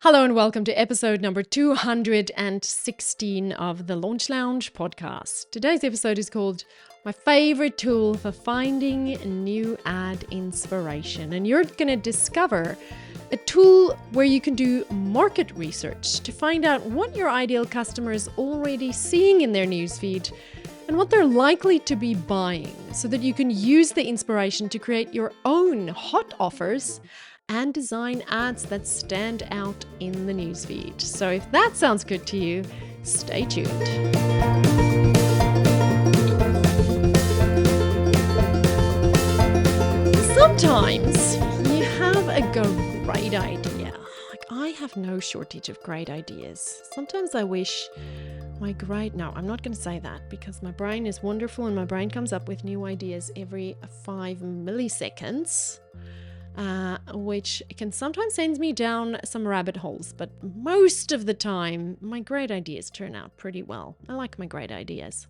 Hello and welcome to episode number 216 of the Launch Lounge podcast. Today's episode is called My Favorite Tool for Finding New Ad Inspiration. And you're going to discover a tool where you can do market research to find out what your ideal customer is already seeing in their newsfeed and what they're likely to be buying so that you can use the inspiration to create your own hot offers and design ads that stand out in the newsfeed. So if that sounds good to you, stay tuned. Sometimes you have a great idea. I have no shortage of great ideas. Sometimes I wish no, I'm not going to say that because my brain is wonderful and my brain comes up with new ideas every 5 milliseconds. Which can sometimes send me down some rabbit holes, but most of the time, my great ideas turn out pretty well. I like my great ideas.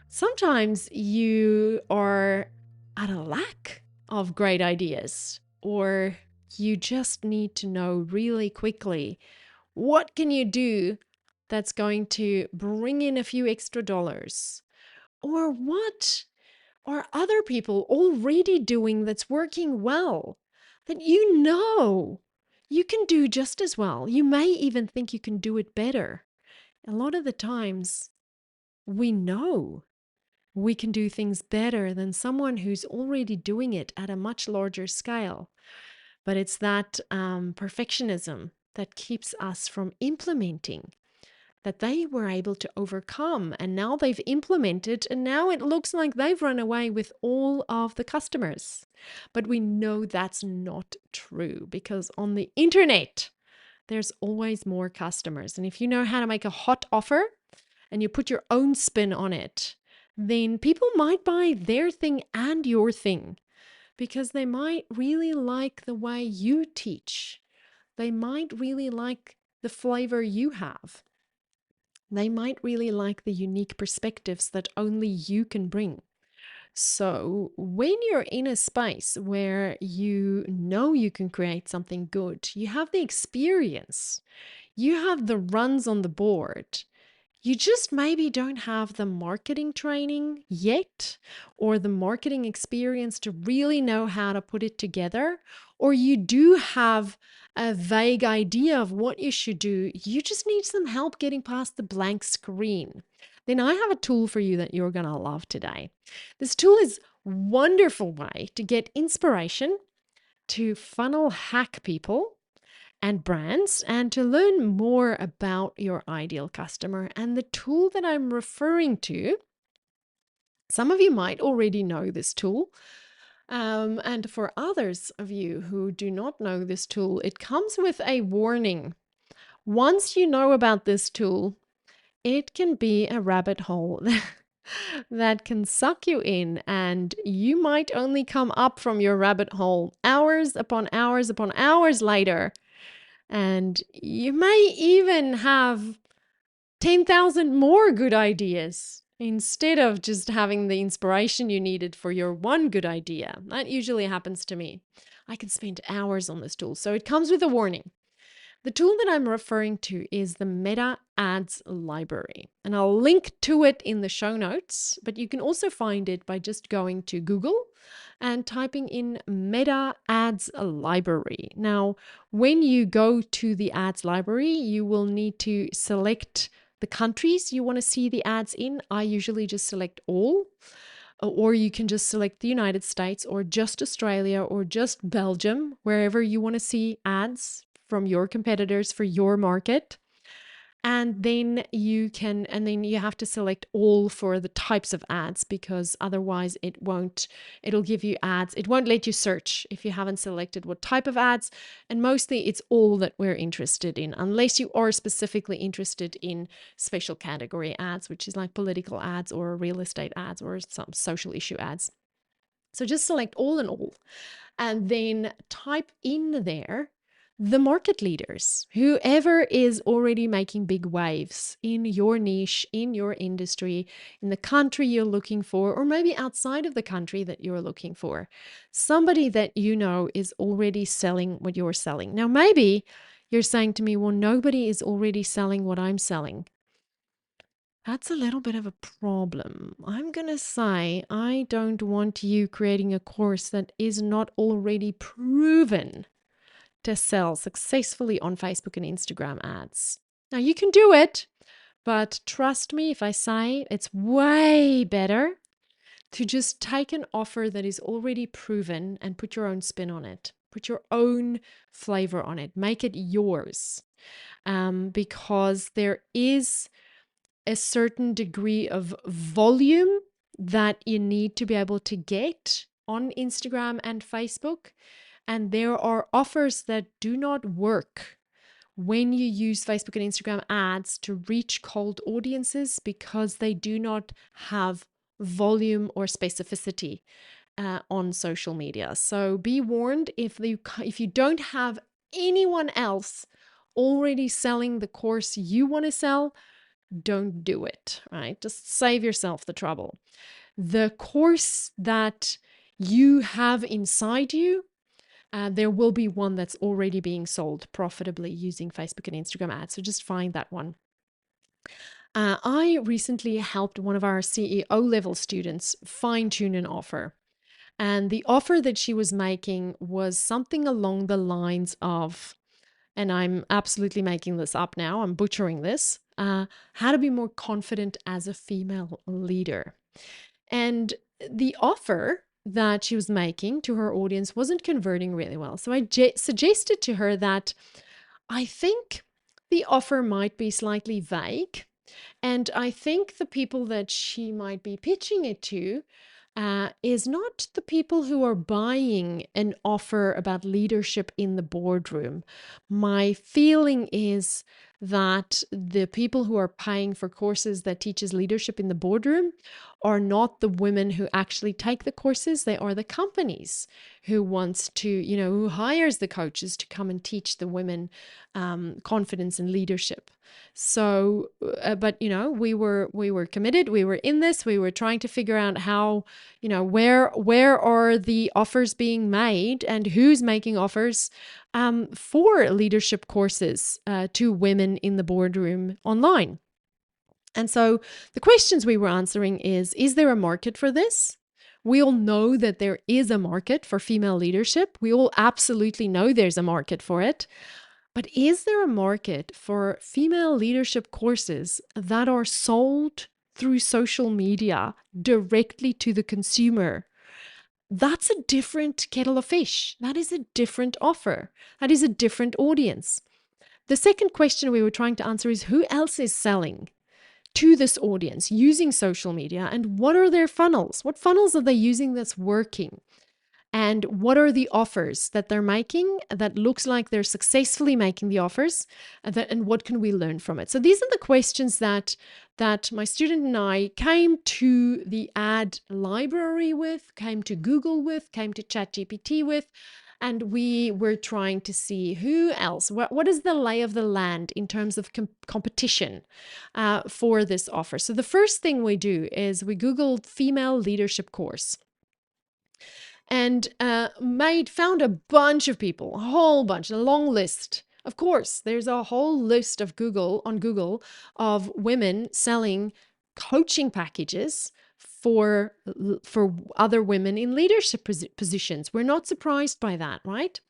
Sometimes you are at a lack of great ideas, or you just need to know really quickly, what can you do that's going to bring in a few extra dollars? Or what are other people already doing that's working well? That you can do just as well. You may even think you can do it better. A lot of the times, we know we can do things better than someone who's already doing it at a much larger scale. But it's that perfectionism that keeps us from implementing that they were able to overcome, and now they've implemented, and now it looks like they've run away with all of the customers. But we know that's not true because on the internet, there's always more customers. And if you know how to make a hot offer and you put your own spin on it, then people might buy their thing and your thing because they might really like the way you teach. They might really like the flavor you have. They might really like the unique perspectives that only you can bring. So when you're in a space where you know you can create something good, you have the experience, you have the runs on the board, you just maybe don't have the marketing training yet or the marketing experience to really know how to put it together, or you do have a vague idea of what you should do, you just need some help getting past the blank screen. Then I have a tool for you that you're going to love today. This tool is a wonderful way to get inspiration, to funnel hack people and brands, and to learn more about your ideal customer. And the tool that I'm referring to, some of you might already know this tool. And for others of you who do not know this tool, it comes with a warning. Once you know about this tool, it can be a rabbit hole that can suck you in, and you might only come up from your rabbit hole hours upon hours upon hours later. And you may even have 10,000 more good ideas instead of just having the inspiration you needed for your one good idea. That usually happens to me. I can spend hours on this tool. So it comes with a warning. The tool that I'm referring to is the Meta Ads Library, and I'll link to it in the show notes, but you can also find it by just going to Google and typing in Meta Ads Library. Now, when you go to the ads library, you will need to select the countries you want to see the ads in. I usually just select all, or you can just select the United States or just Australia or just Belgium, wherever you want to see ads from your competitors for your market. And then you have to select all for the types of ads, because otherwise it'll give you ads. It won't let you search if you haven't selected what type of ads. And mostly it's all that we're interested in, unless you are specifically interested in special category ads, which is like political ads or real estate ads or some social issue ads. So just select all and all, and then type in there the market leaders, whoever is already making big waves in your niche, in your industry, in the country you're looking for, or maybe outside of the country that you're looking for. Somebody that you know is already selling what you're selling. Now, maybe you're saying to me, well, nobody is already selling what I'm selling. That's a little bit of a problem. I'm going to say I don't want you creating a course that is not already proven to sell successfully on Facebook and Instagram ads. Now, you can do it, but trust me if I say it's way better to just take an offer that is already proven and put your own spin on it, put your own flavor on it, make it yours. Because there is a certain degree of volume that you need to be able to get on Instagram and Facebook. And there are offers that do not work when you use Facebook and Instagram ads to reach cold audiences because they do not have volume or specificity on social media. So be warned, if you don't have anyone else already selling the course you want to sell, don't do it, right? Just save yourself the trouble. The course that you have inside you, there will be one that's already being sold profitably using Facebook and Instagram ads. So just find that one. I recently helped one of our CEO level students fine tune an offer. And the offer that she was making was something along the lines of, and I'm absolutely making this up now, I'm butchering this, how to be more confident as a female leader. And the offer that she was making to her audience wasn't converting really well. So I suggested to her that I think the offer might be slightly vague. And I think the people that she might be pitching it to is not the people who are buying an offer about leadership in the boardroom. My feeling is that the people who are paying for courses that teaches leadership in the boardroom are not the women who actually take the courses. They are the companies who wants to, who hires the coaches to come and teach the women confidence and leadership. So, but we were committed. We were in this. We were trying to figure out how, where are the offers being made and who's making offers for leadership courses to women in the boardroom online. And so the questions we were answering is there a market for this? We all know that there is a market for female leadership. We all absolutely know there's a market for it. But is there a market for female leadership courses that are sold through social media directly to the consumer? That's a different kettle of fish. That is a different offer. That is a different audience. The second question we were trying to answer is who else is selling to this audience using social media, and what are their funnels? What funnels are they using that's working? And what are the offers that they're making that looks like they're successfully making the offers, and what can we learn from it? So these are the questions that my student and I came to the ad library with, came to Google with, came to ChatGPT with, and we were trying to see who else, what is the lay of the land in terms of competition for this offer. So the first thing we do is we Googled female leadership course. And found a bunch of people, a whole bunch, a long list. Of course, there's a whole list of Google of women selling coaching packages for other women in leadership positions. We're not surprised by that, right?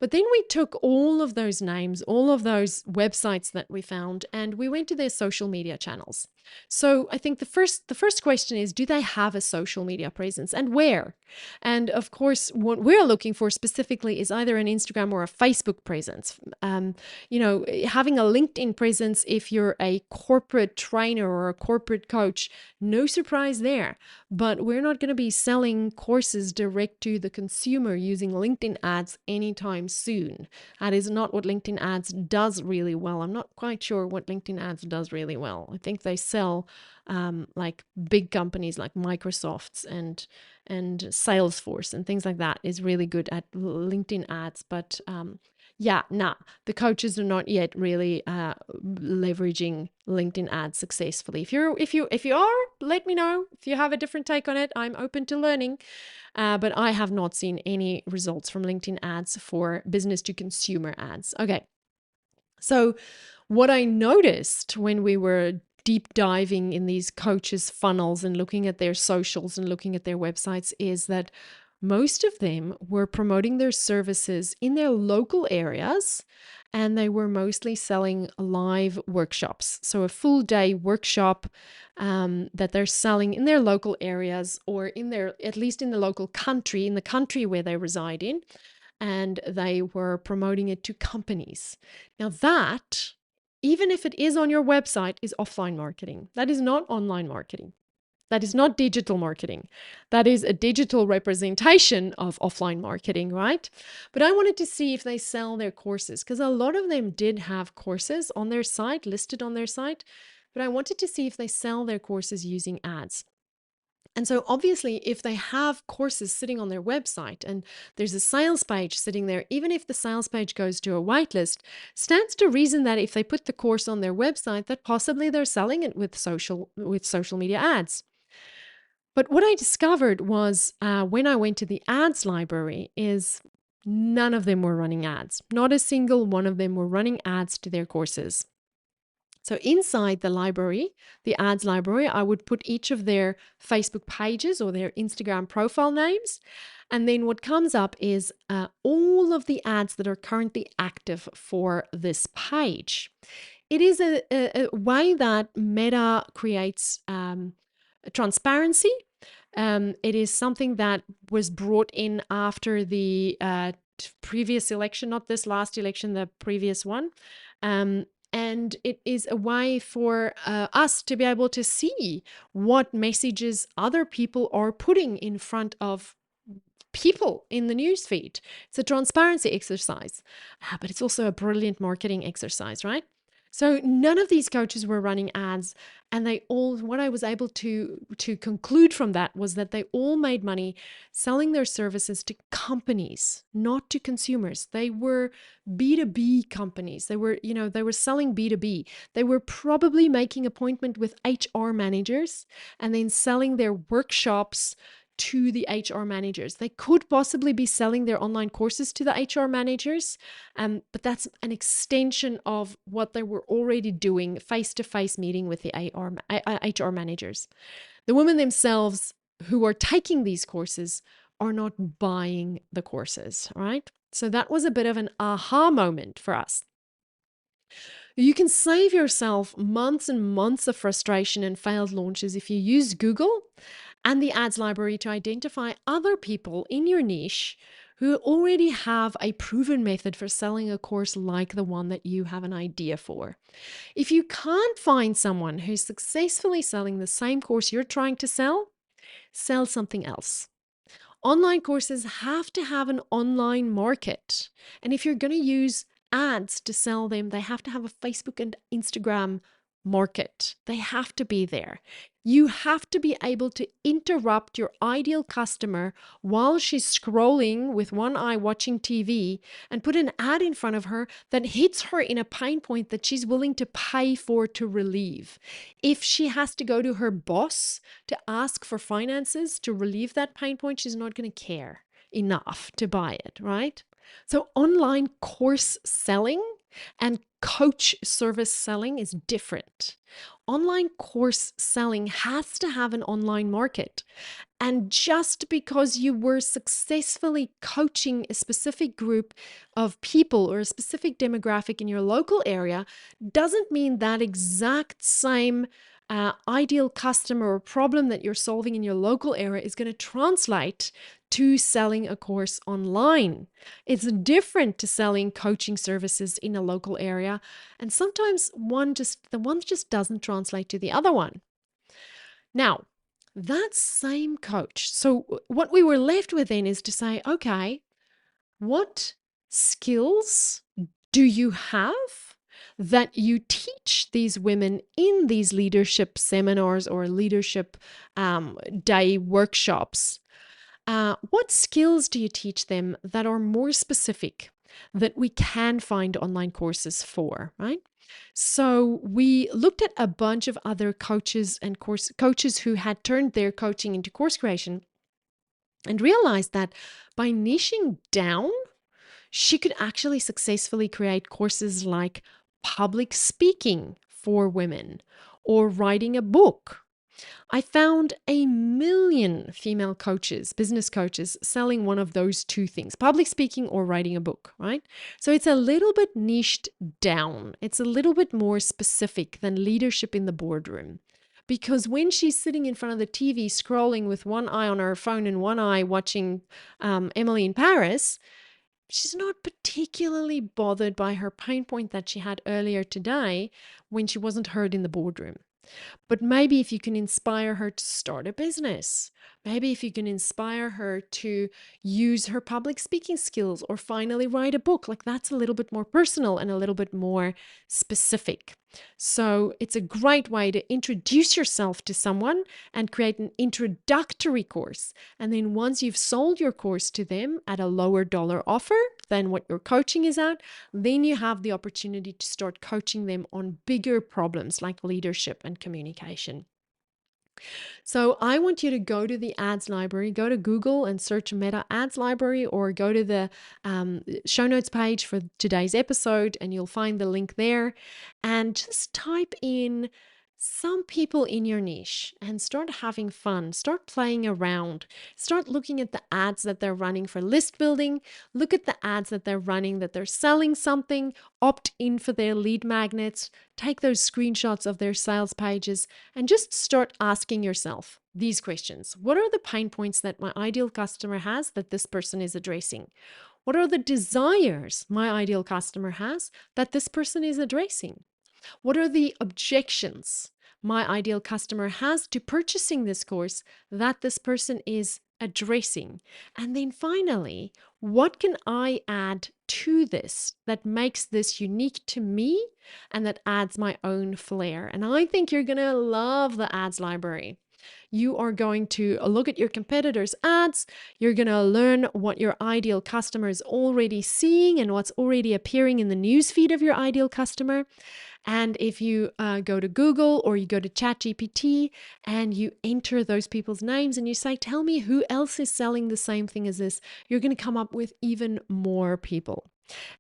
But then we took all of those names, all of those websites that we found, and we went to their social media channels. So I think the first question is, do they have a social media presence, and where? And of course, what we're looking for specifically is either an Instagram or a Facebook presence. Having a LinkedIn presence if you're a corporate trainer or a corporate coach, no surprise there. But we're not going to be selling courses direct to the consumer using LinkedIn ads anytime soon. That is not what LinkedIn ads does really well. I'm not quite sure what LinkedIn ads does really well. I think they sell like big companies like Microsoft's and Salesforce and things like that is really good at LinkedIn ads. But the coaches are not yet really leveraging LinkedIn ads successfully. If you are, let me know. If you have a different take on it, I'm open to learning. But I have not seen any results from LinkedIn ads for business to consumer ads. Okay. So what I noticed when we were deep diving in these coaches' funnels and looking at their socials and looking at their websites is that most of them were promoting their services in their local areas, and they were mostly selling live workshops. So a full day workshop that they're selling in their local areas, or in their, at least in the local country, in the country where they reside in, and they were promoting it to companies. Now that, even if it is on your website, is offline marketing. That is not online marketing. That is not digital marketing. That is a digital representation of offline marketing, right? But I wanted to see if they sell their courses, because a lot of them did have courses on their site, listed on their site, but I wanted to see if they sell their courses using ads. And so obviously, if they have courses sitting on their website and there's a sales page sitting there, even if the sales page goes to a whitelist, stands to reason that if they put the course on their website, that possibly they're selling it with social media ads. But what I discovered was when I went to the ads library is none of them were running ads. Not a single one of them were running ads to their courses. So inside the library, the ads library, I would put each of their Facebook pages or their Instagram profile names. And then what comes up is all of the ads that are currently active for this page. It is a way that Meta creates transparency. It is something that was brought in after the previous election, not this last election, the previous one. And it is a way for us to be able to see what messages other people are putting in front of people in the newsfeed. It's a transparency exercise, but it's also a brilliant marketing exercise, right? So none of these coaches were running ads, and they all, what I was able to conclude from that was that they all made money selling their services to companies, not to consumers. They were B2B companies. They were, they were selling B2B. They were probably making appointment with HR managers and then selling their workshops to the HR managers. They could possibly be selling their online courses to the HR managers, but that's an extension of what they were already doing, face-to-face meeting with the HR managers. The women themselves who are taking these courses are not buying the courses, right? So that was a bit of an aha moment for us. You can save yourself months and months of frustration and failed launches if you use Google and the ads library to identify other people in your niche who already have a proven method for selling a course like the one that you have an idea for. If you can't find someone who's successfully selling the same course you're trying to sell something else. Online courses have to have an online market. And if you're going to use ads to sell them, they have to have a Facebook and Instagram market. They have to be there. You have to be able to interrupt your ideal customer while she's scrolling with one eye watching TV and put an ad in front of her that hits her in a pain point that she's willing to pay for to relieve. If she has to go to her boss to ask for finances to relieve that pain point, she's not going to care enough to buy it, right? So online course selling and coach service selling is different. Online course selling has to have an online market. And just because you were successfully coaching a specific group of people or a specific demographic in your local area doesn't mean that exact same ideal customer or problem that you're solving in your local area is going to translate to selling a course online. It's different to selling coaching services in a local area, and sometimes the one just doesn't translate to the other one. Now, that same coach. So what we were left with then is to say, okay, what skills do you have that you teach these women in these leadership seminars or leadership day workshops? What skills do you teach them that are more specific that we can find online courses for, right? So we looked at a bunch of other coaches and coaches who had turned their coaching into course creation and realized that by niching down, she could actually successfully create courses like public speaking for women or writing a book. I found 1 million female coaches, business coaches, selling one of those two things, public speaking or writing a book, right? So it's a little bit niched down. It's a little bit more specific than leadership in the boardroom. Because when she's sitting in front of the TV scrolling with one eye on her phone and one eye watching Emily in Paris, she's not particularly bothered by her pain point that she had earlier today when she wasn't heard in the boardroom. But maybe if you can inspire her to start a business, maybe if you can inspire her to use her public speaking skills or finally write a book, like that's a little bit more personal and a little bit more specific. So it's a great way to introduce yourself to someone and create an introductory course. And then once you've sold your course to them at a lower dollar offer than what your coaching is at, then you have the opportunity to start coaching them on bigger problems like leadership and communication. So I want you to go to the ads library, go to Google and search Meta Ads Library, or go to the show notes page for today's episode and you'll find the link there, and just type in some people in your niche and start having fun, start playing around, start looking at the ads that they're running for list building, look at the ads that they're running that they're selling something, opt in for their lead magnets, take those screenshots of their sales pages, and just start asking yourself these questions. What are the pain points that my ideal customer has that this person is addressing? What are the desires my ideal customer has that this person is addressing? What are the objections my ideal customer has to purchasing this course that this person is addressing? And then finally, what can I add to this that makes this unique to me and that adds my own flair? And I think you're going to love the ads library. You are going to look at your competitors' ads. You're going to learn what your ideal customer is already seeing and what's already appearing in the newsfeed of your ideal customer. And if you go to Google or you go to ChatGPT and you enter those people's names and you say, tell me who else is selling the same thing as this, you're going to come up with even more people.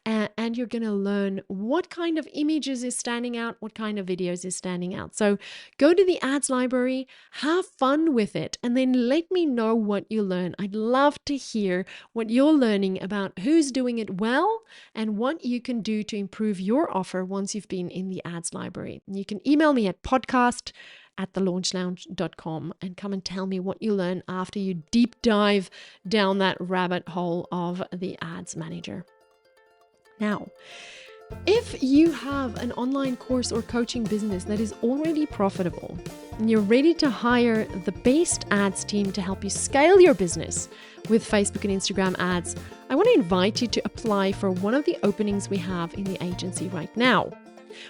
And you're going to learn what kind of images is standing out, what kind of videos is standing out. So go to the ads library, have fun with it, and then let me know what you learn. I'd love to hear what you're learning about who's doing it well and what you can do to improve your offer once you've been in the ads library. You can email me at podcast@thelaunchlounge.com and come and tell me what you learn after you deep dive down that rabbit hole of the ads manager. Now, if you have an online course or coaching business that is already profitable and you're ready to hire the best ads team to help you scale your business with Facebook and Instagram ads, I want to invite you to apply for one of the openings we have in the agency right now.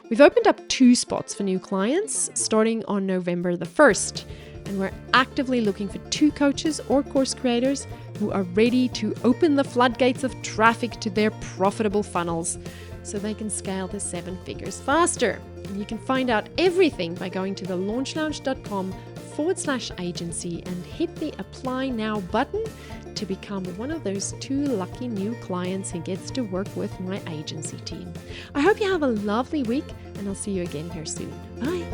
We've opened up 2 spots for new clients starting on November the 1st, and we're actively looking for 2 coaches or course creators who are ready to open the floodgates of traffic to their profitable funnels so they can scale to 7 figures faster. And you can find out everything by going to thelaunchlounge.com/agency and hit the apply now button to become one of those 2 lucky new clients who gets to work with my agency team. I hope you have a lovely week and I'll see you again here soon. Bye.